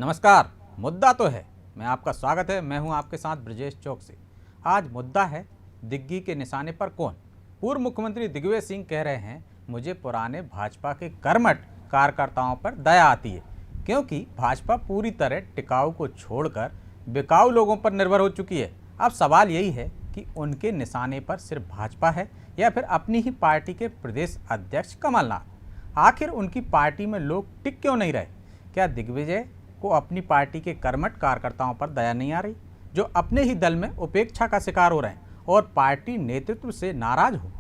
नमस्कार। मुद्दा तो है, मैं आपका स्वागत है। मैं हूं आपके साथ ब्रजेश चौक से। आज मुद्दा है दिग्गी के निशाने पर कौन। पूर्व मुख्यमंत्री दिग्विजय सिंह कह रहे हैं, मुझे पुराने भाजपा के कर्मठ कार्यकर्ताओं पर दया आती है, क्योंकि भाजपा पूरी तरह टिकाऊ को छोड़कर बिकाऊ लोगों पर निर्भर हो चुकी है। अब सवाल यही है कि उनके निशाने पर सिर्फ भाजपा है या फिर अपनी ही पार्टी के प्रदेश अध्यक्ष कमलनाथ। आखिर उनकी पार्टी में लोग टिक क्यों नहीं रहे? क्या दिग्विजय को अपनी पार्टी के कर्मठ कार्यकर्ताओं पर दया नहीं आ रही, जो अपने ही दल में उपेक्षा का शिकार हो रहे हैं और पार्टी नेतृत्व से नाराज हो?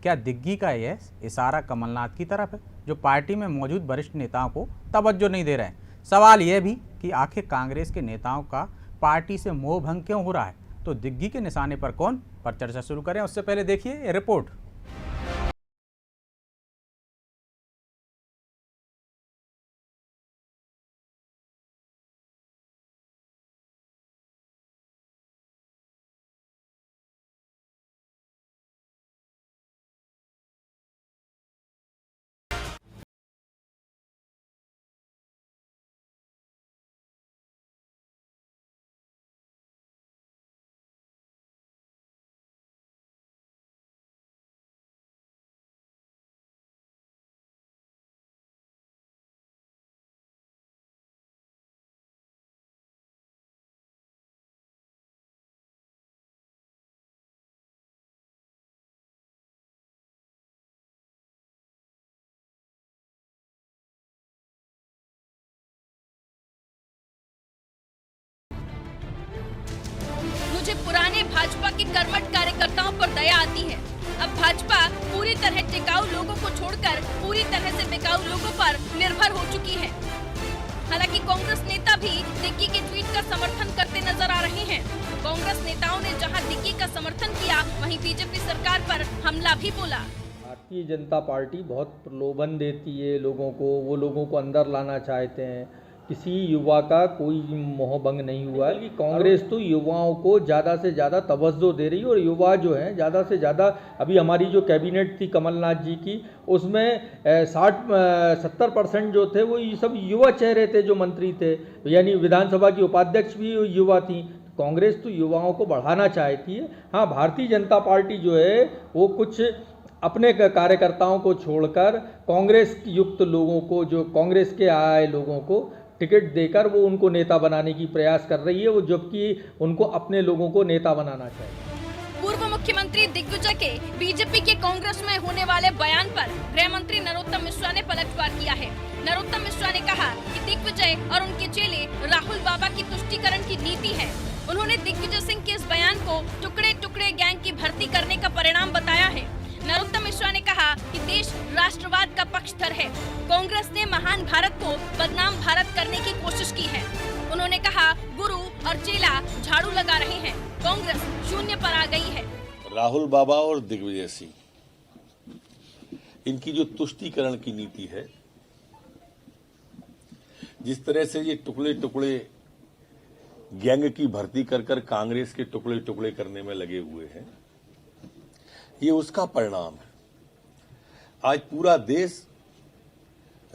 क्या दिग्गी का यह इशारा कमलनाथ की तरफ है, जो पार्टी में मौजूद वरिष्ठ नेताओं को तवज्जो नहीं दे रहे हैं? सवाल यह भी कि आखिर कांग्रेस के नेताओं का पार्टी से मोह भंग क्यों हो रहा है? तो दिग्गी के निशाने पर कौन पर चर्चा शुरू करें, उससे पहले देखिए ये रिपोर्ट। मुझे पुराने भाजपा के कर्मठ कार्यकर्ताओं पर दया आती है। अब भाजपा पूरी तरह टिकाऊ लोगों को छोड़कर पूरी तरह से बिकाऊ लोगों पर निर्भर हो चुकी है। हालांकि कांग्रेस नेता भी दिग्गी के ट्वीट का समर्थन करते नजर आ रहे हैं। कांग्रेस नेताओं ने जहां दिग्गी का समर्थन किया, वहीं बीजेपी सरकार पर हमला भी बोला। भारतीय जनता पार्टी बहुत प्रलोभन देती है लोगों को, वो लोगों को अंदर लाना चाहते हैं। किसी युवा का कोई मोहभंग नहीं हुआ है कि कांग्रेस तो युवाओं को ज़्यादा से ज़्यादा तवज्जो दे रही है, और युवा जो हैं ज़्यादा से ज़्यादा, अभी हमारी जो कैबिनेट थी कमलनाथ जी की, उसमें 60-70% जो थे वो ये सब युवा चेहरे थे जो मंत्री थे, यानी विधानसभा की उपाध्यक्ष भी युवा थी। कांग्रेस तो युवाओं को बढ़ाना चाहती है। हाँ, भारतीय जनता पार्टी जो है वो कुछ अपने कार्यकर्ताओं को छोड़कर कांग्रेस युक्त लोगों को, जो कांग्रेस के आए लोगों को टिकट देकर वो उनको नेता बनाने की प्रयास कर रही है, वो जबकि उनको अपने लोगों को नेता बनाना चाहिए। पूर्व मुख्यमंत्री दिग्विजय के बीजेपी के कांग्रेस में होने वाले बयान पर गृह मंत्री नरोत्तम मिश्रा ने पलटवार किया है। नरोत्तम मिश्रा ने कहा कि दिग्विजय और उनके चेले राहुल बाबा की तुष्टीकरण की नीति है। उन्होंने दिग्विजय सिंह के इस बयान को टुकड़े टुकड़े गैंग की भर्ती करने का परिणाम बताया है। नरोत्तम मिश्रा ने कहा कि देश राष्ट्रवाद का पक्षधर है। कांग्रेस ने महान भारत को बदनाम भारत करने की कोशिश की है। उन्होंने कहा, गुरु और चेला झाड़ू लगा रहे हैं, कांग्रेस शून्य पर आ गई है। राहुल बाबा और दिग्विजय सिंह, इनकी जो तुष्टीकरण की नीति है, जिस तरह से ये टुकड़े टुकड़े गैंग की भर्ती कर कर कांग्रेस के टुकड़े टुकड़े करने में लगे हुए हैं, ये उसका परिणाम है। आज पूरा देश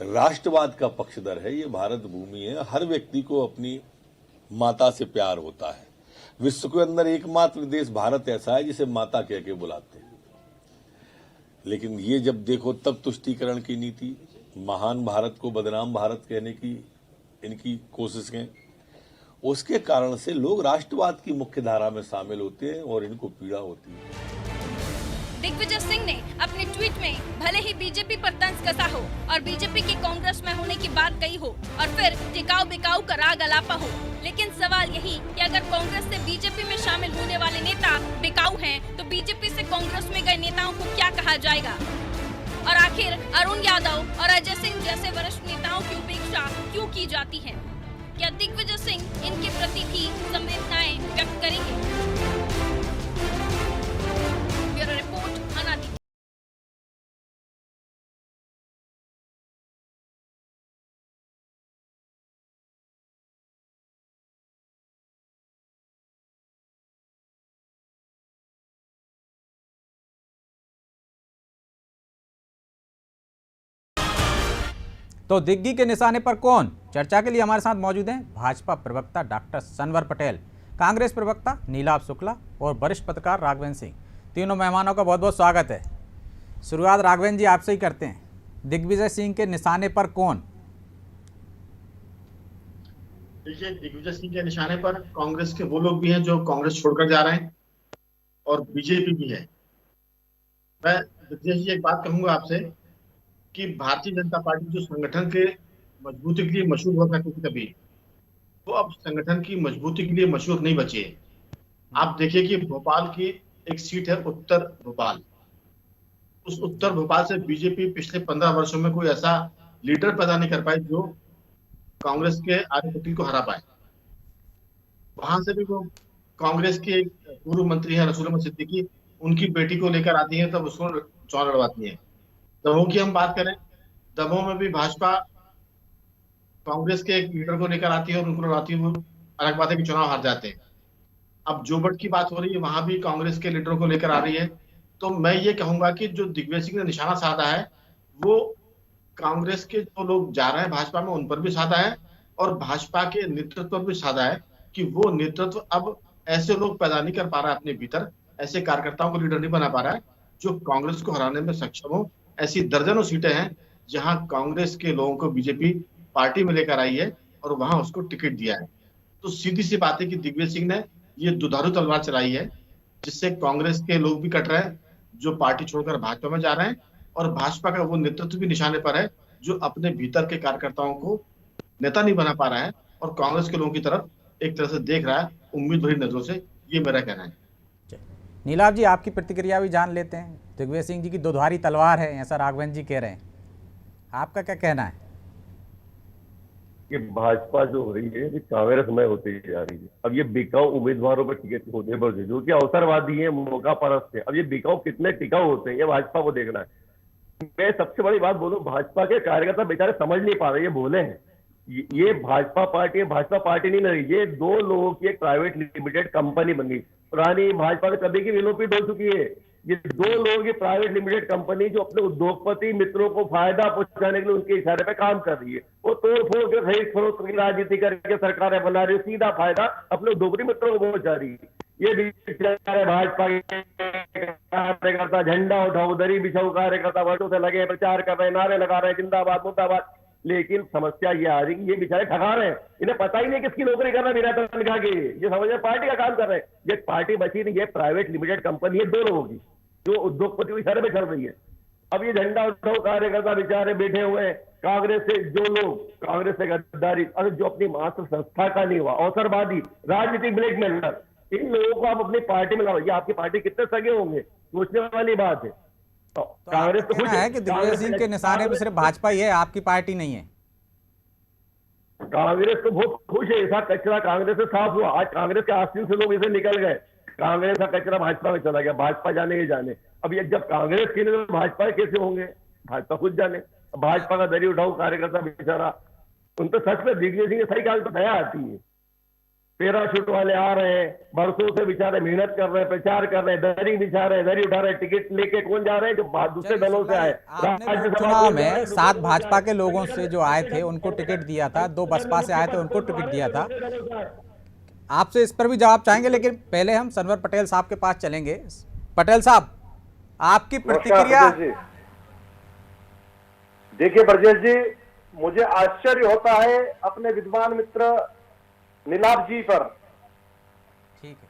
राष्ट्रवाद का पक्षधर है। ये भारत भूमि है, हर व्यक्ति को अपनी माता से प्यार होता है। विश्व के अंदर एकमात्र देश भारत ऐसा है जिसे माता कह के बुलाते हैं। लेकिन ये जब देखो तब तुष्टीकरण की नीति, महान भारत को बदनाम भारत कहने की इनकी कोशिशें, उसके कारण से लोग राष्ट्रवाद की मुख्य धारा में शामिल होते हैं और इनको पीड़ा होती है। दिग्विजय सिंह ने अपने ट्वीट में भले ही बीजेपी पर तंज कसा हो और बीजेपी की कांग्रेस में होने की बात कही हो और फिर टिकाऊ बिकाऊ का राग अलापा हो, लेकिन सवाल यही कि अगर कांग्रेस से बीजेपी में शामिल होने वाले नेता बिकाऊ हैं, तो बीजेपी से कांग्रेस में गए नेताओं को क्या कहा जाएगा? और आखिर अरुण यादव और अजय सिंह जैसे वरिष्ठ नेताओं की उपेक्षा क्यों की जाती है? क्या दिग्विजय सिंह इनके प्रति भी संवेदनाएं व्यक्त करेंगे? ब्यूरो रिपोर्ट, अनादि। तो दिग्गी के निशाने पर कौन? चर्चा के लिए हमारे साथ मौजूद हैं भाजपा प्रवक्ता डॉक्टर सनवर पटेल, कांग्रेस प्रवक्ता नीलाभ शुक्ला और वरिष्ठ पत्रकार राघवेंद्र सिंह। तीनों मेहमानों का बहुत बहुत स्वागत है। शुरुआत राघवेंद्र जी आपसे ही करते हैं। दिग्विजय सिंह के निशाने पर कौन? देखिए, दिग्विजय सिंह के निशाने पर कांग्रेस के वो लोग भी हैं जो कांग्रेस छोड़कर जा रहे हैं और बीजेपी भी है। मैं दिग्विजय जी एक बात कहूंगा आपसे कि भारतीय जनता पार्टी जो संगठन के मजबूती के लिए मशहूर हुआ करती थी कभी, वो अब संगठन की मजबूती के लिए मशहूर नहीं बची है। आप देखिए कि भोपाल की एक सीट है उत्तर भोपाल, उस उत्तर भोपाल से बीजेपी पिछले 15 वर्षों में कोई ऐसा लीडर पैदा नहीं कर पाई जो कांग्रेस के आर्य पटेल को हरा पाए। वहां से भी वो कांग्रेस के पूर्व मंत्री हैं रसूल अहमद सिद्दीकी, उनकी बेटी को लेकर आती हैं तब उसको चुनाव लड़वाती हैं। दमोह की हम बात करें, दमोह में भी भाजपा कांग्रेस के एक लीडर को लेकर आती है और उनको लड़वाती है, वो अलग बात है कि चुनाव हार जाते हैं। अब जोबट की बात हो रही है, वहां भी कांग्रेस के लीडरों को लेकर आ रही है। तो मैं ये कहूंगा कि जो दिग्विजय सिंह ने निशाना साधा है वो कांग्रेस के जो लोग जा रहे हैं भाजपा में उन पर भी साधा है और भाजपा के नेतृत्व पर भी साधा है कि वो नेतृत्व अब ऐसे लोग पैदा नहीं कर पा रहा है अपने भीतर, ऐसे कार्यकर्ताओं को लीडर नहीं बना पा रहा है जो कांग्रेस को हराने में सक्षम हो। ऐसी दर्जनों सीटें हैं जहां कांग्रेस के लोगों को बीजेपी पार्टी में लेकर आई है और वहां उसको टिकट दिया है। तो सीधी सी बात है कि दिग्विजय सिंह ने ये दुधारू तलवार चलाई है जिससे कांग्रेस के लोग भी कट रहे हैं जो पार्टी छोड़कर भाजपा में जा रहे हैं और भाजपा का वो नेतृत्व भी निशाने पर है जो अपने भीतर के कार्यकर्ताओं को नेता नहीं बना पा रहा है और कांग्रेस के लोगों की तरफ एक तरह से देख रहा है उम्मीद भरी नजरों से। ये मेरा कहना है। नीलाभ जी आपकी प्रतिक्रिया भी जान लेते हैं। दिग्विजय सिंह जी की दुधारी तलवार है ऐसा राघवेंद्र जी कह रहे हैं, आपका क्या कहना है? कि भाजपा जो हो रही है कांग्रेस में होती जा रही है। अब ये बिकाऊ उम्मीदवारों पर टिकट होने पर जो कि अवसरवादी है, मौका परस्त है, अब ये बिकाऊ कितने टिकाऊ होते हैं ये भाजपा को देखना है। मैं सबसे बड़ी बात बोलूं, भाजपा के कार्यकर्ता बेचारे समझ नहीं पा रहे, ये भोले हैं। ये भाजपा पार्टी नहीं रही, ये दो लोगों की एक प्राइवेट लिमिटेड कंपनी बन गई। पुरानी भाजपा तो कभी की विलोपित हो चुकी है। ये दो लोगों की प्राइवेट लिमिटेड कंपनी जो अपने उद्योगपति मित्रों को फायदा पहुंचाने के लिए उनके इशारे पे काम कर रही है। वो तोड़ फोड़ के खरीद फरोख्त की राजनीति करके सरकारें बना रही है, सीधा फायदा अपने उद्योगपति मित्रों को पहुंचा रही है। ये भी भाजपा के कार्यकर्ता झंडा उठाओ दरी बिछाओ कार्यकर्ता वर्षों से लगे प्रचार कर रहे हैं, नारे लगा रहे हैं जिंदाबाद मुर्दाबाद, लेकिन समस्या ये आ रही है ये बेचारे ठगा रहे हैं। इन्हें पता ही नहीं किसकी नौकरी करना बिना तनख्वाह के, ये समझ रहे पार्टी का काम कर रहे हैं। ये पार्टी बची नहीं, ये प्राइवेट लिमिटेड कंपनी है दो लोगों की जो उद्योगपति के इशारे पे चल रही है। अब ये झंडा उठाओ कार्यकर्ता बेचारे बैठे हुए हैं, कांग्रेस से जो लोग कांग्रेस से गद्दारी, अरे जो अपनी मात्र संस्था का नहीं हुआ, अवसरवादी राजनीतिक ब्लैकमेलर, इन लोगों को आप अपनी पार्टी में लाओ। ये आपकी पार्टी कितने सगे होंगे सोचने वाली बात है। तो कांग्रेस तो खुश है कि दिग्विजय सिंह के निशाने पे सिर्फ भाजपा ही है, आपकी पार्टी नहीं है। कांग्रेस तो बहुत खुश है, ऐसा कचरा कांग्रेस से साफ हुआ। आज कांग्रेस के आस्तीन से लोग इसे निकल गए, कांग्रेस का कचरा भाजपा में चला गया, भाजपा जाने ही जाने। अब ये जब कांग्रेस के लिए भाजपा कैसे होंगे, भाजपा खुद जाने। भाजपा का दरी उठाओ कार्यकर्ता बेचारा, उन तो सच में दिग्विजय सिंह सही काल तो दया आती है। पैराशूट वाले आ रहे हैं, बरसों से बेचारे मेहनत कर रहे हैं, प्रचार कर रहे हैं, दरी बिछा रहे हैं, दरी उठा रहे हैं, टिकट लेके कौन जा रहे हैं? जो दूसरे दलों से आए। चुनाव में 7 भाजपा के लोगों से जो आए थे उनको टिकट दिया था, 2 बसपा से आए थे उनको टिकट दिया था। आपसे इस पर भी जवाब चाहेंगे, लेकिन पहले हम सनवर पटेल साहब के पास चलेंगे। पटेल साहब आपकी प्रतिक्रिया। देखिए ब्रजेश जी, मुझे आश्चर्य होता है अपने विद्वान मित्र नीलाभ जी पर। ठीक है,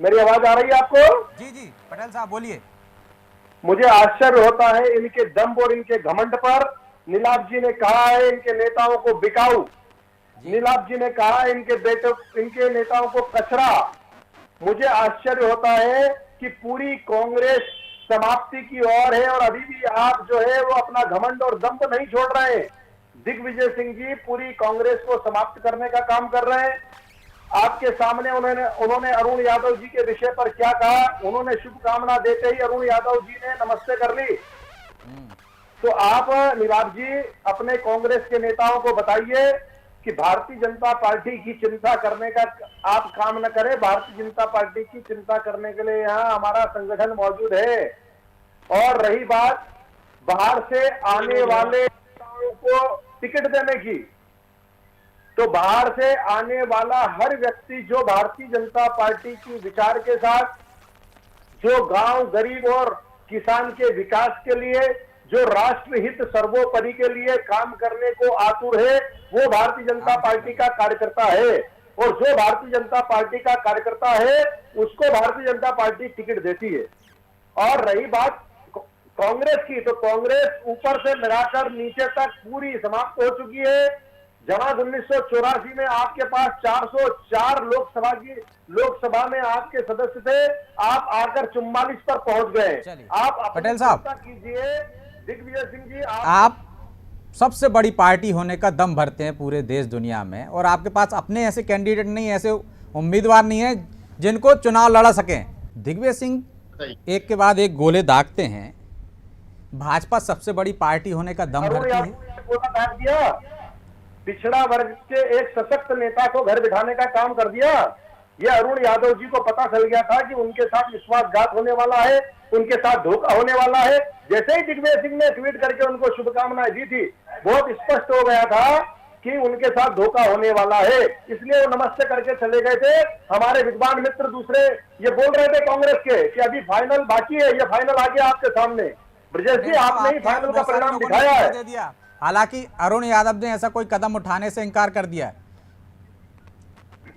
मेरी आवाज आ रही है आपको? जी जी पटेल साहब बोलिए। मुझे आश्चर्य होता है इनके दम्भ और इनके घमंड पर। नीलाभ जी ने कहा है इनके नेताओं को बिकाऊ, नीलाभ जी ने कहा है इनके नेताओं को कचरा। मुझे आश्चर्य होता है कि पूरी कांग्रेस समाप्ति की ओर है और अभी भी आप जो है वो अपना घमंड और दम्भ नहीं छोड़ रहे हैं। दिग्विजय सिंह जी पूरी कांग्रेस को समाप्त करने का काम कर रहे हैं। आपके सामने उन्होंने अरुण यादव जी के विषय पर क्या कहा, उन्होंने शुभकामना देते ही अरुण यादव जी ने नमस्ते कर ली। तो आप नीलाभ जी अपने कांग्रेस के नेताओं को बताइए कि भारतीय जनता पार्टी की चिंता करने का आप काम न करें। भारतीय जनता पार्टी की चिंता करने के लिए यहाँ हमारा संगठन मौजूद है। और रही बात बाहर से आने वाले उनको टिकट देने की। तो बाहर से आने वाला हर व्यक्ति जो भारतीय जनता पार्टी की विचार के साथ, जो गांव गरीब और किसान के विकास के लिए, जो राष्ट्र हित सर्वोपरि के लिए काम करने को आतुर है, वो भारतीय जनता पार्टी का कार्यकर्ता है। और जो भारतीय जनता पार्टी का कार्यकर्ता है उसको भारतीय जनता पार्टी टिकट देती है। और रही बात कांग्रेस की, तो कांग्रेस ऊपर से मिलाकर नीचे तक पूरी समाप्त हो चुकी है। जहां 1984 में आपके पास 404 लोकसभा में आपके सदस्य थे, आप आकर 44 पर पहुंच गए। आप पटेल साहब कीजिए दिग्विजय सिंह जी, आप सबसे बड़ी पार्टी होने का दम भरते हैं पूरे देश दुनिया में, और आपके पास अपने ऐसे कैंडिडेट नहीं, ऐसे उम्मीदवार नहीं है जिनको चुनाव लड़ा सकें। दिग्विजय सिंह एक के बाद एक गोले दागते हैं। भाजपा सबसे बड़ी पार्टी होने का दम भरती है। पिछड़ा वर्ग के एक सशक्त नेता को घर बिठाने का काम कर दिया। यह अरुण यादव जी को पता चल गया था कि उनके साथ विश्वासघात होने वाला है, उनके साथ धोखा होने वाला है। जैसे ही दिग्विजय सिंह ने ट्वीट करके उनको शुभकामनाएं दी थी, बहुत स्पष्ट हो गया था कि उनके साथ धोखा होने वाला है। इसलिए वो नमस्ते करके चले गए थे। हमारे विद्वान मित्र दूसरे ये बोल रहे थे कांग्रेस के कि अभी फाइनल बाकी है, ये फाइनल आ गया आपके सामने। ब्रजेश जी, आपने ही फाइनल का परिणाम दिखाया है। हालांकि अरुण यादव ने ऐसा कोई कदम उठाने से इनकार कर दिया है।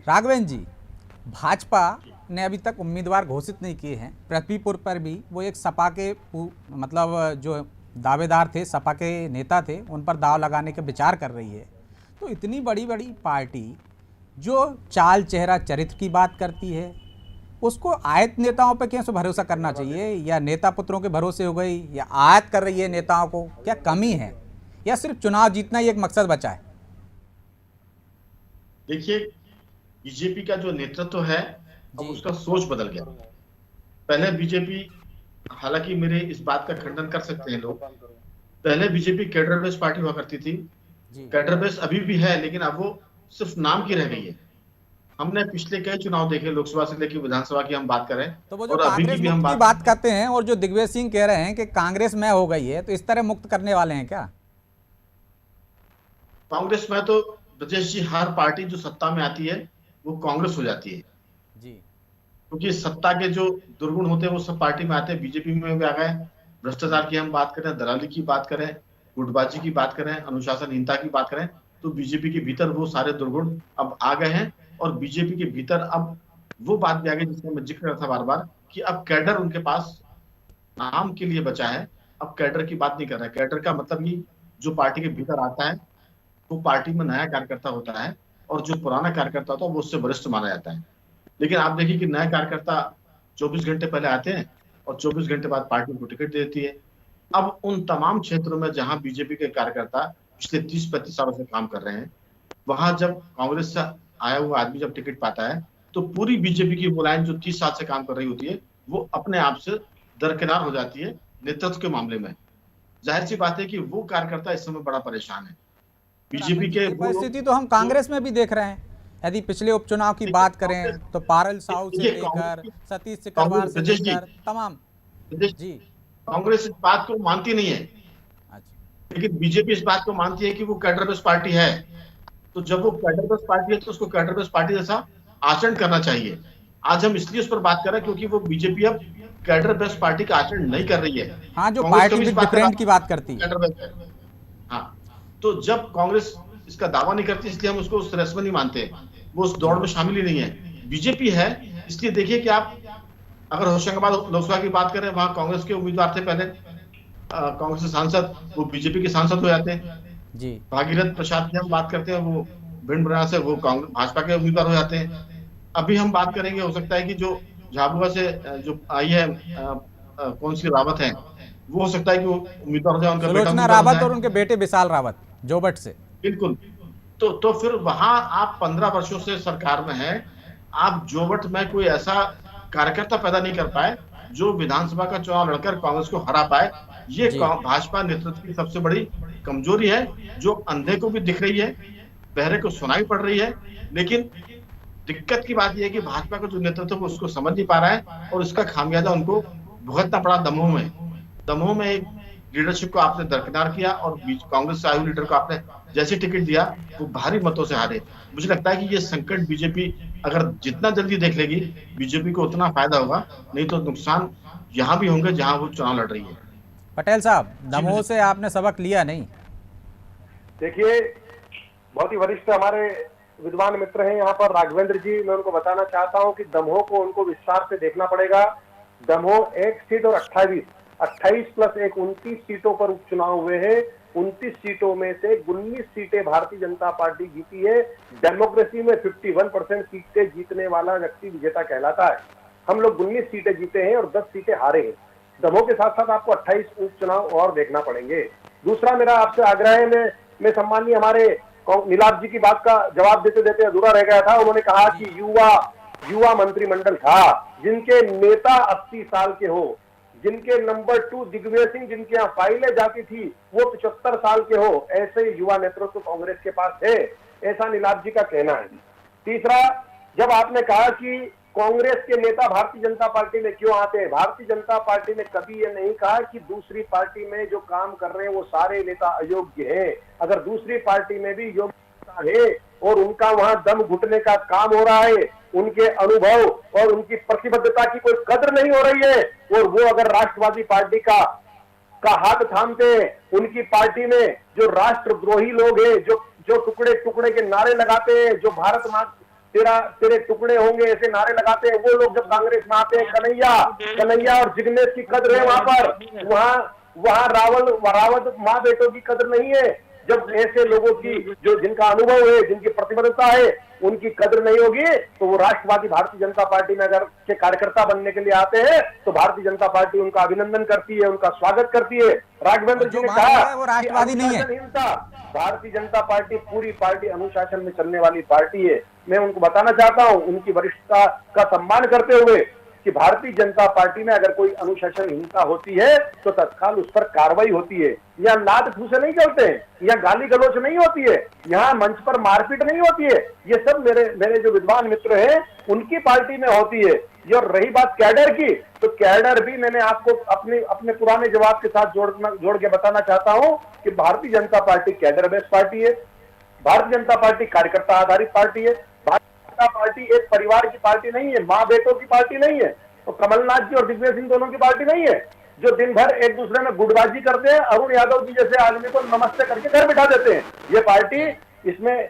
राघवेंद्र जी, भाजपा ने अभी तक उम्मीदवार घोषित नहीं किए हैं। पृथ्वीपुर पर भी वो एक सपा के मतलब जो दावेदार थे, सपा के नेता थे, उन पर दाव लगाने के विचार कर रही है। तो इतनी बड़ी बड़ी पार्टी जो चाल चेहरा चरित्र की बात करती है, उसको आयत नेताओं पर कैसे भरोसा करना चाहिए? या नेता पुत्रों के भरोसे हो गई, या आयत कर रही है नेताओं को? क्या कमी है, या सिर्फ चुनाव जीतना ही एक मकसद बचा है? देखिए, बीजेपी का जो नेतृत्व है अब उसका सोच बदल गया। पहले बीजेपी, हालांकि मेरे इस बात का खंडन कर सकते हैं लोग, पहले बीजेपी कैडर बेस्ड पार्टी हुआ करती थी। कैडर बेस्ड अभी भी है, लेकिन अब वो सिर्फ नाम की रह गई है। हमने पिछले कई चुनाव देखे, लोकसभा से लेकर विधानसभा की हम बात करें, तो वो जो कांग्रेस मुक्त की बात करते हैं, और जो दिग्विजय सिंह कह रहे हैं कि कांग्रेस में हो गई है, तो इस तरह मुक्त करने वाले हैं क्या? कांग्रेस में तो ब्रजेश जी, हर पार्टी जो सत्ता में आती है वो कांग्रेस हो जाती है जी, क्योंकि सत्ता के जो दुर्गुण होते हैं वो सब पार्टी में आते हैं। बीजेपी में भी आ गए। भ्रष्टाचार की हम बात करें, दलाली की बात करें, गुटबाजी की बात करें, अनुशासनहीनता की बात करें, तो बीजेपी के भीतर वो सारे दुर्गुण अब आ गए हैं। और बीजेपी के भीतर अब वो बात भी आ गई जिसका मैं जिक्र कर रहा था बार बार, कि अब कैडर उनके पास नाम के लिए बचा है। अब कैडर की बात नहीं कर रहा है। कैडर का मतलब ही जो पार्टी के भीतर आता है, वो पार्टी में नया कार्यकर्ता होता है, और जो पुराना कार्यकर्ता होता है वो उससे वरिष्ठ माना जाता है। लेकिन आप देखिए कि नया कार्यकर्ता 24 घंटे पहले आते हैं और 24 घंटे बाद पार्टी को टिकट दे देती है। अब उन तमाम क्षेत्रों में जहां बीजेपी के कार्यकर्ता पिछले 30-35 सालों से काम कर रहे हैं, वहां जब कांग्रेस से आया हुआ आदमी जब टिकट पाता है, तो पूरी बीजेपी की वो लाइन जो 30 साल से काम कर रही होती है, वो अपने आप से दरकिनार हो जाती है नेतृत्व के मामले में। जाहिर सी बात है कि वो कार्यकर्ता इस समय बड़ा परेशान है। बीजेपी के परिस्थिति तो हम कांग्रेस में भी देख रहे हैं। यदि पिछले उपचुनाव की बात करें तो पारल साहू से लेकर सतीश सिकरवार से लेकर तमाम जी, कांग्रेस इस बात को मानती नहीं है, लेकिन बीजेपी इस बात को मानती है कि वो कैडर बेस्ड पार्टी है। तो जब वो कैडर बेस्ड पार्टी है तो उसको कैडर बेस्ड पार्टी जैसा आचरण करना चाहिए। आज हम इसलिए उस पर बात कर रहे हैं क्योंकि वो बीजेपी अब कैडर बेस्ड पार्टी का आचरण नहीं कर रही है। हाँ, जो पार्टी डिफरेंट की बात करती है। हाँ, तो जब कांग्रेस इसका दावा नहीं करती, इसलिए हम उसको उस रेस में नहीं मानते, वो उस दौड़ में शामिल ही नहीं है। बीजेपी है, इसलिए देखिए कि आप अगर होशंगाबाद लोकसभा की बात करें, वहां कांग्रेस के उम्मीदवार थे पहले, कांग्रेस के सांसद, वो बीजेपी के सांसद हो जाते हैं जी। भागीरथ प्रसाद की हम बात करते हैं, वो भिंड बना से वो भाजपा के उम्मीदवार हो जाते हैं। अभी हम बात करेंगे, हो सकता है कि जो झाबुआ से जो आई है कौन सी रावत है, वो हो सकता है कि वो उम्मीदवार हो जाए, उनका सुलोचना रावत और उनके बेटे विशाल रावत जोबट से। बिल्कुल। तो फिर वहां आप 15 वर्षों से सरकार में हैं, आप जोबट में कोई ऐसा कार्यकर्ता पैदा नहीं कर पाए जो विधानसभा का चुनाव लड़कर कांग्रेस को हरा पाए। ये भाजपा नेतृत्व की सबसे बड़ी कमजोरी है, जो अंधे को भी दिख रही है, बहरे को सुनाई पड़ रही है। लेकिन दिक्कत की बात यह है कि भाजपा का जो नेतृत्व है उसको समझ नहीं पा रहा है, और इसका खामियाजा उनको भुगतना पड़ा दमोह में। दमोह में एक लीडरशिप को आपने दरकिनार किया और कांग्रेस से आए हुए लीडर को आपने जैसे टिकट दिया वो भारी मतों से हारे। मुझे लगता है कि ये संकट बीजेपी अगर जितना जल्दी देख लेगी बीजेपी को उतना फायदा होगा, नहीं तो नुकसान यहाँ भी होंगे जहां वो चुनाव लड़ रही है। पटेल साहब, दमोह से आपने सबक लिया नहीं? देखिए, बहुत ही वरिष्ठ हमारे विद्वान मित्र हैं यहाँ पर राघवेंद्र जी, मैं उनको बताना चाहता हूँ कि दमोह को उनको विस्तार से देखना पड़ेगा। दमोह 1 सीट और 28 प्लस 1 29 सीटों पर उपचुनाव हुए हैं। 29 सीटों में से 19 सीटें भारतीय जनता पार्टी जीती है। डेमोक्रेसी में 51% सीटें जीतने वाला व्यक्ति विजेता कहलाता है। हम लोग 19 सीटें जीते हैं और 10 सीटें हारे हैं। दमोह के साथ साथ आपको 28 उपचुनाव और देखना पड़ेंगे। दूसरा मेरा आपसे आग्रह है, मैं सम्मानीय हमारे नीलाभ जी की बात का जवाब देते देते अधूरा रह गया था। उन्होंने कहा कि युवा मंत्रिमंडल था जिनके नेता 80 साल के हो, जिनके नंबर 2 दिग्विजय सिंह जिनके यहाँ फाइलें जाती थी वो 75 साल के हो, ऐसे युवा नेतृत्व कांग्रेस के पास है, ऐसा नीलाभ जी का कहना है। तीसरा, जब आपने कहा कि कांग्रेस के नेता भारतीय जनता पार्टी में क्यों आते हैं, भारतीय जनता पार्टी ने कभी ये नहीं कहा कि दूसरी पार्टी में जो काम कर रहे हैं वो सारे नेता अयोग्य हैं। अगर दूसरी पार्टी में भी योग्यता है और उनका वहां दम घुटने का काम हो रहा है, उनके अनुभव और उनकी प्रतिबद्धता की कोई कदर नहीं हो रही है, और वो अगर राष्ट्रवादी पार्टी का हाथ थामते हैं, उनकी पार्टी में जो राष्ट्रद्रोही लोग हैं, जो टुकड़े टुकड़े के नारे लगाते हैं, जो भारत माँ तेरे टुकड़े होंगे ऐसे नारे लगाते हैं, वो लोग जब कांग्रेस में आते हैं, कन्हैया और जिग्नेश की कदर है वहां पर, वहां रावत माँ बेटों की कदर नहीं है। जब ऐसे लोगों की जो जिनका अनुभव है, जिनकी प्रतिबद्धता है, उनकी कदर नहीं होगी तो वो राष्ट्रवादी भारतीय जनता पार्टी में अगर के कार्यकर्ता बनने के लिए आते हैं तो भारतीय जनता पार्टी उनका अभिनंदन करती है, उनका स्वागत करती है। राघवेंद्र जी ने कहा वो राष्ट्रवादी नहीं है। भारतीय जनता पार्टी पूरी पार्टी अनुशासन में चलने वाली पार्टी है। मैं उनको बताना चाहता हूं, उनकी वरिष्ठता का सम्मान करते हुए, कि भारतीय जनता पार्टी में अगर कोई अनुशासनहीनता होती है तो तत्काल उस पर कार्रवाई होती है। यहाँ लात फूसे नहीं चलते हैं, यहाँ गाली गलौच नहीं होती है, यहाँ मंच पर मारपीट नहीं होती है। ये सब मेरे जो विद्वान मित्र हैं उनकी पार्टी में होती है। ये और रही बात कैडर की, तो कैडर भी मैंने आपको अपने पुराने जवाब के साथ जोड़ के बताना चाहता हूं कि Bharatiya Janata party cadre based party है। भारतीय जनता पार्टी कार्यकर्ता आधारित पार्टी है। पार्टी एक परिवार की पार्टी नहीं है, माँ बेटों की पार्टी नहीं है, तो कमलनाथ जी और दिग्विजय सिंह दोनों की पार्टी नहीं है जो दिन भर एक दूसरे में गुटबाजी करते हैं, अरुण यादव जी जैसे आदमी को नमस्ते करके घर बिठा देते हैं। ये पार्टी, इसमें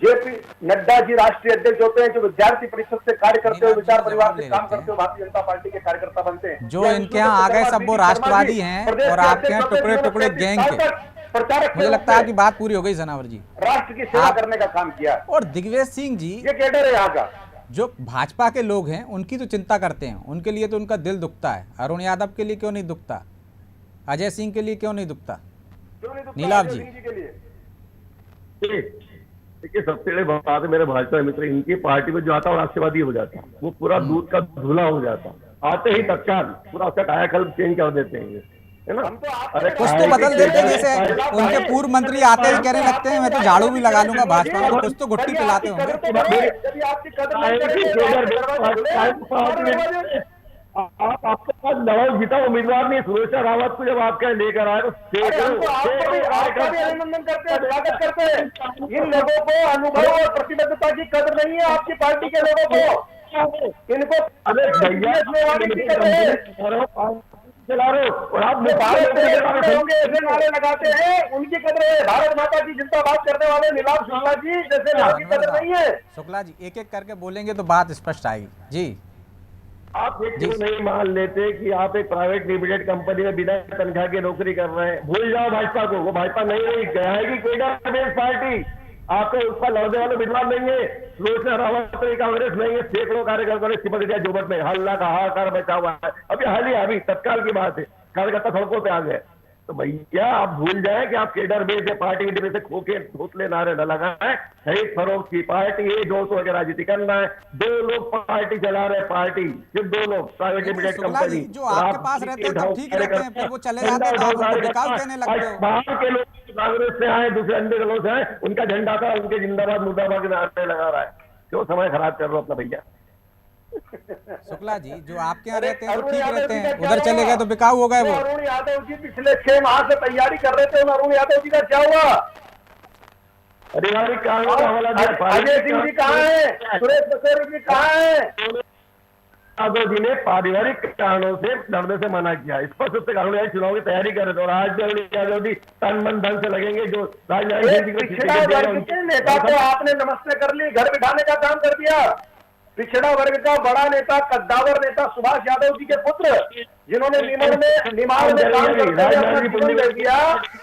जेपी नड्डा जी राष्ट्रीय अध्यक्ष होते हैं, जो विद्यार्थी परिषद से कार्य करते हुए विचार परिवार से काम करते हुए भारतीय जनता पार्टी के कार्यकर्ता बनते हैं। जो इनके यहाँ आ गए सब वो राष्ट्रवादी हैं और आपके यहाँ टुकड़े टुकड़े गैंग के। मुझे लगता है कि बात पूरी हो गई जनावर जी, राष्ट्र की सेवा करने का काम किया। और दिग्विजय सिंह जी ये कैडर है यहाँ का, जो भाजपा के लोग हैं उनकी तो चिंता करते हैं, उनके लिए तो उनका दिल दुखता है। अरुण यादव के लिए क्यों नहीं दुखता? अजय सिंह के लिए क्यों नहीं दुखता? नीलाभ जी देखिए, सबसे बड़ी बात है मेरे भाजपा मित्र, इनकी पार्टी में जो आता है वो राष्ट्रवादी हो जाता है, वो पूरा दूध का धुला हो जाता है, आते ही तत्काल पूरा उसका कायाकल्प चेंज कर देते हैं, है ना। अरे कुछ तो बदल देते हैं, जैसे उनके पूर्व मंत्री आते ही कहने लगते हैं मैं तो झाड़ू भी लगा लूंगा भाजपा में, कुछ तो गुट्टी पिलाते होंगे। आप आपके पास नवाब जीता उम्मीदवार नहीं, सुरेश रावत को जब आप क्या लेकर आए तो अभिनंदन करते हैं, स्वागत करते हैं। इन लोगों को अनुभव और प्रतिबद्धता की कदर नहीं है आपकी पार्टी के लोगों को। इनको चला रहे हो और आप ऐसे नारे लगाते हैं, उनकी कदर है। भारत माता की जिंदाबाद करने वाले नीलाभ शुक्ला जी जैसे लोगों की कदर नहीं है। शुक्ला जी एक एक करके बोलेंगे तो बात स्पष्ट आएगी जी। आप एक क्यों नहीं मान लेते कि आप एक प्राइवेट लिमिटेड कंपनी में बिना तनख्वाह की नौकरी कर रहे हैं? भूल जाओ भाजपा को, वो भाजपा नहीं रही, जाएगी कैडर पार्टी। आपको उसका लड़ने वाले विद्वान नहीं है, सुरेश रावत कांग्रेस नहीं है, सैकड़ों कार्यकर्ताओं ने सिपट दिया जोबट में, हल्ला का हाहाकार बचा हुआ है। अभी तत्काल की बात है, कार्यकर्ता सड़कों पे आ गए। तो भैया आप भूल जाए कि आप केडर में से पार्टी में से खोके घोसले नारे न लगाए। खरीद फरोख्त की पार्टी है, 200 की राजनीति करना है। 2 लोग पार्टी चला रहे, पार्टी सिर्फ 2 लोग प्राइवेट लिमिटेड कंपनी। जो आपके पास रहते हैं तो ठीक रहते हैं, फिर वो चले जाते हैं तो आप उनको निकाल देने लगते हो। बाहर के लोग कांग्रेस से आए, दूसरे अन्य दलों से आए, उनका झंडा था, उनके जिंदाबाद मुर्दाबाद के नारे लगा रहा है। क्यों समय खराब कर रहे हो अपना भैया? शुक्ला जी, जो आपके यहाँ अरे, रहते हैं वो अरुण ठीक यादव रहते जी हैं, का क्या उधर चले हुआ? गए तो बिकाऊ हो गए वो। अरुण यादव जी पिछले 6 माह से तैयारी कर रहे थे, उन अरुण यादव जी का क्या हुआ? पारिवारिक कारणों का हवाला दिया। अजय सिंह जी कहाँ है? सुरेश बसेर जी कहाँ है? यादव जी ने पारिवारिक कारणों से लड़ने से मना किया। स्पष्ट रूप से अरुण यादव चुनाव की तैयारी कर रहे थे और आज भी अरुण यादव जी तन मन धन से लगेंगे। जो राजनारायण सिंह जी को पिछड़ा टिकट दिया वर्ग के नेता को आपने नमस्ते कर ली, घर बिठाने का काम कर दिया। पिछड़ा वर्ग का बड़ा नेता, कद्दावर नेता सुभाष यादव जी के पुत्र, जिन्होंने निमाड़ में काम करते हुए अपना जीवन दे दिया,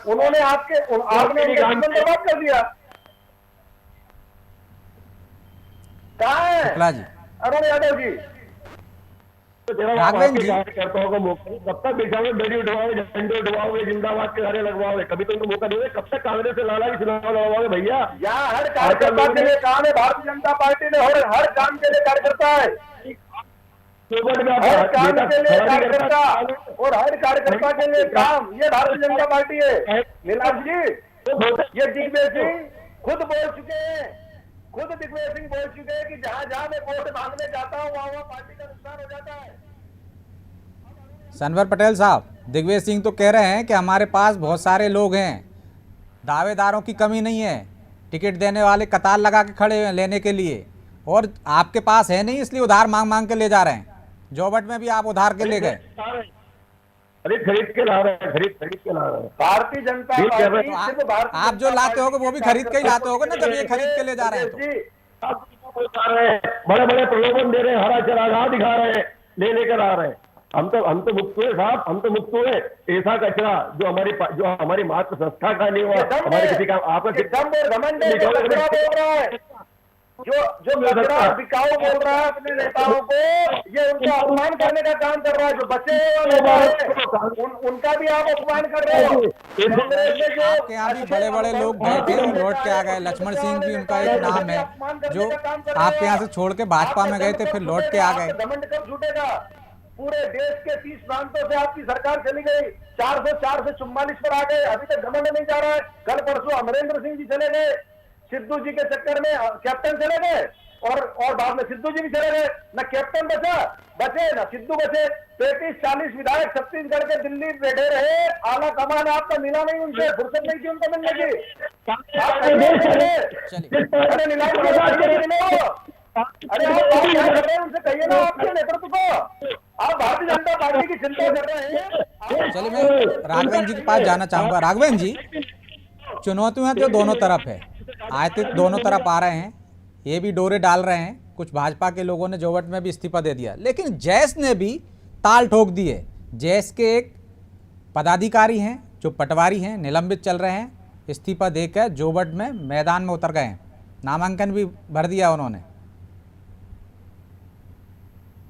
उन्होंने आपने उनका जीवन बर्बाद कर दिया। कहाँ है शुक्ला जी, अरुण यादव जी? राघवेंद्र जी, कार्यकर्ताओं को मौका, कब तक बिछाओगे, बेड़ी उठवाओगे, झंडे उठवाओगे, जिंदाबाद के नारे लगवाओगे, कभी तो उनको मौका दोगे? कब तक कांग्रेस से लाला की चुनाव लड़वाओगे भैया? यहाँ हर कार्यकर्ता के लिए काम है, भारतीय जनता पार्टी ने हर काम के लिए कार्यकर्ता है, हर काम के लिए कार्यकर्ता और हर कार्यकर्ता के लिए काम, ये भारतीय जनता पार्टी है। नीलाभ जी, ये दिग्विजय सिंह खुद बोल चुके हैं, खुद दिग्विजय सिंह बोल चुके हैं कि जहां जहां मैं वोट मांगने जाता हूं वहां पार्टी का नुकसान हो जाता है। सनवर पटेल साहब, दिग्विजय सिंह तो कह रहे हैं कि हमारे पास बहुत सारे लोग हैं, दावेदारों की कमी नहीं है, टिकट देने वाले कतार लगा के खड़े हैं लेने के लिए, और आपके पास है नहीं इसलिए उधार मांग मांग के ले जा रहे हैं। जोबट में भी आप उधार के ले गए। अरे खरीद के ला रहे हैं, खरीद के ला रहे हैं। भारतीय जनता ठीक है, पार्टी तो सिर्फ भारतीय आप जो जनता लाते होगे वो भी खरीद के ही लाते होगे ना, जब ये कार्यकर्ता खरीद के ले जा रहे हैं तो। जी, बड़े बड़े प्रलोभन दे रहे हैं, हरा चरागाह दिखा रहे हैं, ले लेकर आ रहे हैं। हम तो मुक्त हुए साहब, हम तो मुक्त हुए। ऐसा कचरा जो हमारी मातृ संस्था का नहीं हुआ, हमारे किसी का आपका दम और घमंड है, जो कचरा बोल रहा है, जो कचरा बिकाऊ बोल रहा है अपने नेताओं को, ये उनका अपमान करने का काम कर रहा है। जो बचे हुए नेता हैं, उनका भी आप अपमान कर रहे हो। कांग्रेस में जो आपके यहाँ भी बड़े बड़े लोग गए थे और लौट के आ गए। लक्ष्मण सिंह भी उनका एक नाम है, जो आपके यहाँ से छोड़ के भाजपा में गए थे, फिर लौट के आ गए। घमंड कब छूटेगा? पूरे देश के 30 प्रांतों से आपकी सरकार चली गई, 404 से 44 पर आ गए, अभी तक घमंड नहीं जा रहा है। कल परसों अमरेंद्र सिंह जी चले गए, सिद्धू जी के चक्कर में कैप्टन चले गए, और बाद में सिद्धू जी भी चले गए। न कैप्टन बचे न सिद्धू बचे। 35-40 विधायक छत्तीसगढ़ के दिल्ली बैठे रहे, आला कमान आपका मिला नहीं, उनसे फुर्सत नहीं थी उनको मिलने की। अरे नीलाम अरे आप बात क्या कर रहे हैं, उनसे कहिए ना आपके नेतृत्व को। आप भारतीय जनता पार्टी की चिंता कर रहे हैं। चलिए, मैं राघवेंद्र जी के पास जाना चाहूँगा। राघवेंद्र जी, चुनौतियाँ तो दोनों तरफ है, आयतित दोनों तरफ आ रहे हैं, ये भी डोरे डाल रहे हैं। कुछ भाजपा के लोगों ने जोवट में भी इस्तीफा दे दिया, लेकिन जैस ने भी ताल ठोक दी है। जैस के एक पदाधिकारी हैं जो पटवारी हैं, निलंबित चल रहे हैं, इस्तीफा देकर जोवट में मैदान में उतर गए हैं, नामांकन भी भर दिया उन्होंने।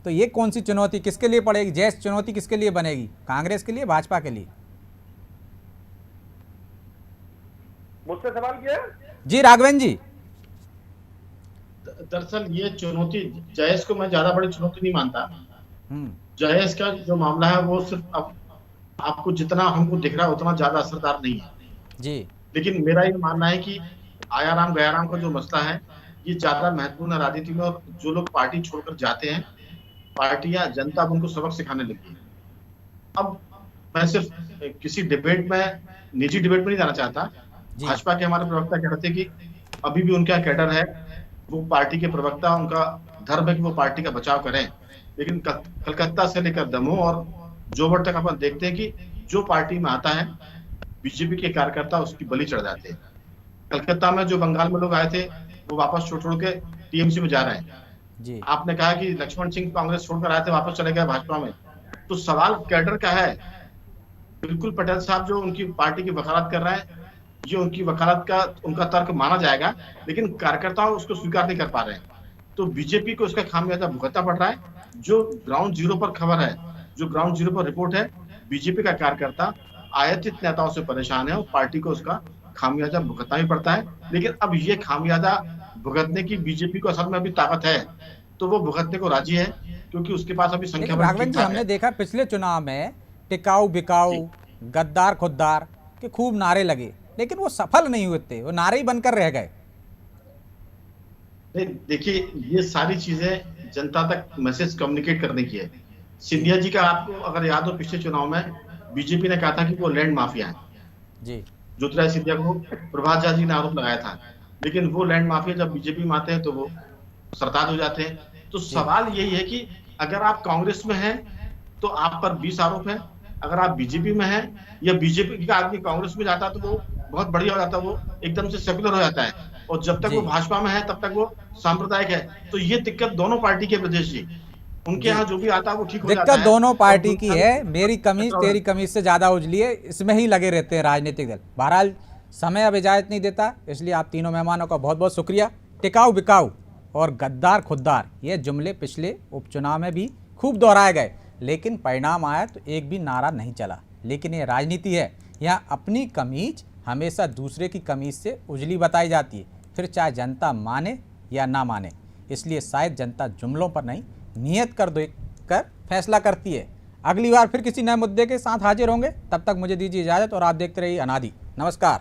तो ये कौन सी चुनौती किसके लिए पड़ेगी? जैस चुनौती किसके लिए बनेगी, कांग्रेस के लिए, भाजपा के लिए? मुझसे सवाल किया जी राघवेंद्र जी। दरअसल ये चुनौती जयेश को मैं ज्यादा बड़ी चुनौती नहीं मानता। जयेश का जो मामला है वो सिर्फ अब आपको जितना हमको दिख रहा है उतना ज्यादा असरदार नहीं है जी। लेकिन मेरा ये मानना है कि आयाराम गयाराम का जो मसला है ये ज्यादा महत्वपूर्ण है राजनीति में, और जो लोग पार्टी छोड़कर जाते हैं, पार्टियां, जनता अब उनको सबक सिखाने लगी है। अब मैं सिर्फ किसी डिबेट में, निजी डिबेट में नहीं जाना चाहता। भाजपा के हमारे प्रवक्ता कह रहे थे कि अभी भी उनका कैडर है, वो पार्टी के प्रवक्ता, उनका धर्म है कि वो पार्टी का बचाव करें। लेकिन कलकत्ता से लेकर दमोह और जोबट तक अपन देखते हैं कि जो पार्टी में आता है बीजेपी के कार्यकर्ता उसकी बलि चढ़ जाते हैं। कलकत्ता में जो बंगाल में लोग आए थे वो वापस छोड़ के टीएमसी में जा रहे हैं जी। आपने कहा कि लक्ष्मण सिंह कांग्रेस छोड़कर आए थे, वापस चले गए भाजपा में। तो सवाल कैडर का है। बिल्कुल पटेल साहब जो उनकी पार्टी की वकालत कर रहे हैं, ये उनकी वकालत का उनका तर्क माना जाएगा, लेकिन कार्यकर्ता उसको स्वीकार नहीं कर पा रहे हैं। तो बीजेपी को उसका खामियाजा भुगतना पड़ रहा है। जो ग्राउंड जीरो पर खबर है, जो ग्राउंड जीरो पर रिपोर्ट है, बीजेपी का कार्यकर्ता आयातित नेताओं से परेशान है और पार्टी को उसका खामियाजा भुगतना भी पड़ता है। लेकिन अब ये खामियाजा भुगतने की बीजेपी को असल में अभी ताकत है, तो वो भुगतने को राजी है, क्योंकि उसके पास अभी संख्या। राघवेंद्र जी, हमने देखा पिछले चुनाव में टिकाऊ बिकाऊ, गद्दार खुद्दार के खूब नारे लगे, लेकिन वो सफल नहीं हुए थे, वो नारे ही बनकर रह गए। देखिए, ये सारी चीजें जनता तक मैसेज कम्युनिकेट करने की है। सिंधिया जी का आपको अगर याद हो, पिछले चुनाव में बीजेपी ने कहा था कि वो लैंड माफिया है जी। ज्योतिरादित्य सिंधिया को प्रभात झा जी ने आरोप लगाया था, लेकिन वो लैंड माफिया जब बीजेपी में आते हैं तो वो सरताज हो जाते हैं। तो सवाल यही है कि अगर आप कांग्रेस में हैं तो आप पर 20 आरोप है, अगर आप बीजेपी में हैं या बीजेपी का आदमी कांग्रेस में जाता तो वो बहुत बढ़िया हो जाता, वो एकदम से सेकुलर हो जाता है, और जब तक जी। वो भाजपा में है तब तक वो सांप्रदायिक है। तो ये दिक्कत दोनों पार्टी के ब्रजेश जी, उनके यहाँ जो भी आता है वो ठीक हो जाता है। दिक्कत दोनों पार्टी और की है। मेरी कमीज तेरी कमीज से ज्यादा उजली है, इसमें ही लगे रहते हैं राजनीतिक दल। बहरहाल समय अब इजाजत नहीं देता, इसलिए आप तीनों मेहमानों का बहुत बहुत शुक्रिया। टिकाऊ बिकाऊ और गद्दार खुद्दार, ये जुमले पिछले उपचुनाव में भी खूब दोहराए गए, लेकिन परिणाम आया तो एक भी नारा नहीं चला। लेकिन ये राजनीति है, यहाँ अपनी कमीज हमेशा दूसरे की कमीज से उजली बताई जाती है, फिर चाहे जनता माने या ना माने। इसलिए शायद जनता जुमलों पर नहीं, नियत कर फैसला करती है। अगली बार फिर किसी नए मुद्दे के साथ हाजिर होंगे, तब तक मुझे दीजिए इजाज़त और आप देखते रहिए अनादि। नमस्कार।